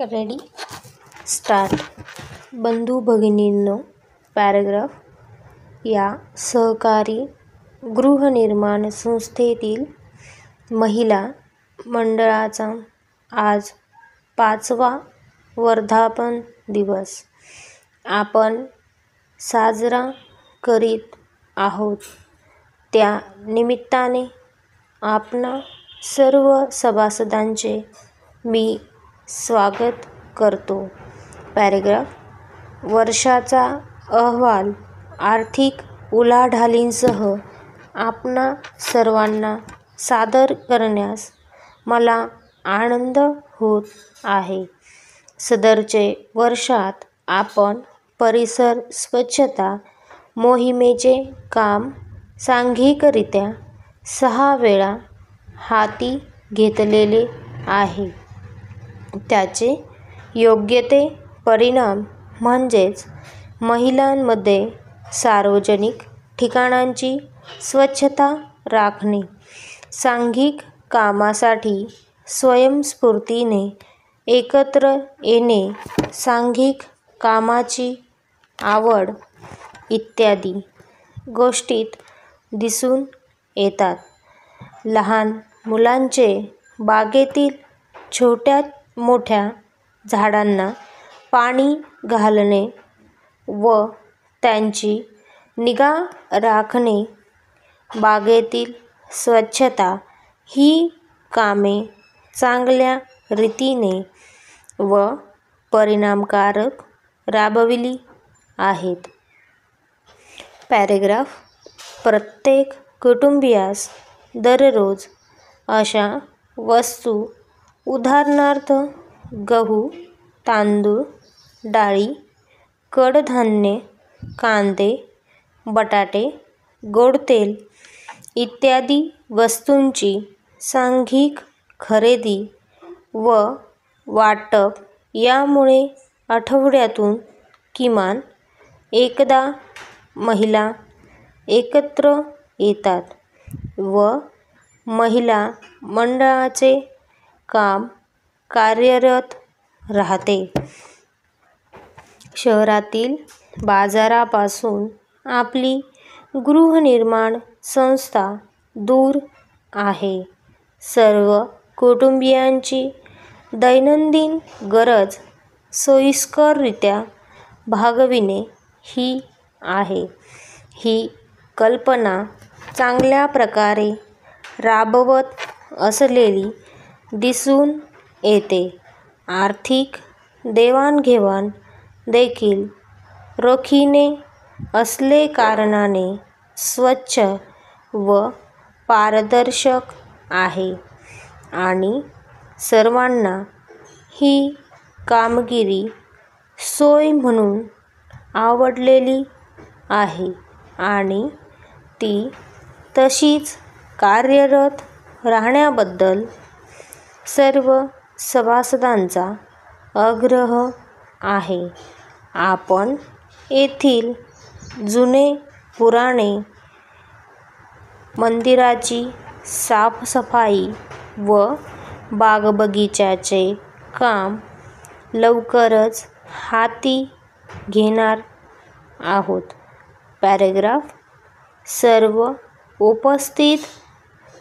Ready start. बंधू भगिनींनो, paragraph. या सहकारी गृहनिर्माण संस्थेतील महिला मंडळाचा आज 5वा वर्धापन दिवस आपण साजरा करीत आहोत. त्या निमित्ताने आपणा सर्व सभासदांचे मी स्वागत करतो. पॅराग्राफ. वर्षाचा अहवाल आर्थिक उलाढालींसह आपणा सर्वांना सादर करण्यास मला आनंद होत आहे. सदरचे वर्षात आपण परिसर स्वच्छता मोहिमेचे काम सांघिकरित्या 6 वेळा हाती घेतलेले आहे. त्याचे योग्य ते परिणाम म्हणजेच महिलांमध्ये सार्वजनिक ठिकाणांची स्वच्छता राखणे, सांघिक कामासाठी स्वयंस्फूर्तीने एकत्र येणे, सांघिक कामाची आवड इत्यादी गोष्टीत दिसून येतात. लहान मुलांचे बागेतील छोट्या मोठ्या झाडांना पाणी घालणे व त्यांची निगा राखणे, बागेतील स्वच्छता ही कामे चांगल्या रीतीने व परिणामकारक राबविली आहेत. पॅराग्राफ. प्रत्येक कुटुंबियास दररोज अशा वस्तू उदाहरणार्थ गहू, तांदूळ, डाळी, कडधान्ये, कांदे, बटाटे, गोड तेल इत्यादी वस्तूंची सांघिक खरेदी व वाटप यामुळे आठवड्यातून किमान एकदा महिला एकत्र येतात व महिला मंडळाचे काम कार्यरत राहते. शहरातील बाजारापासून आपली गृहनिर्माण संस्था दूर आहे. सर्व कुटुंबियांची दैनंदिन गरज सोयीस्कररित्या भागविणे ही आहे. ही कल्पना चांगल्या प्रकारे राबवत असलेली दिसून येते. आर्थिक देवाणघेवाण देखील रोखीने असल्याकारणाने स्वच्छ व पारदर्शक आहे आणि सर्वांना ही कामगिरी सोय म्हणून आवडलेली आहे आणि ती तशीच कार्यरत राहण्याबद्दल सर्व सभासदांचा आग्रह आहे. आपण येथील जुने पुराणे मंदिराची साफसफाई व बागबगीच्याचे काम लवकरच हाती घेणार आहोत. पॅराग्राफ. सर्व उपस्थित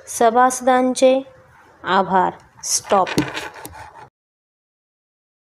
सभासदांचे आभार. स्टॉप.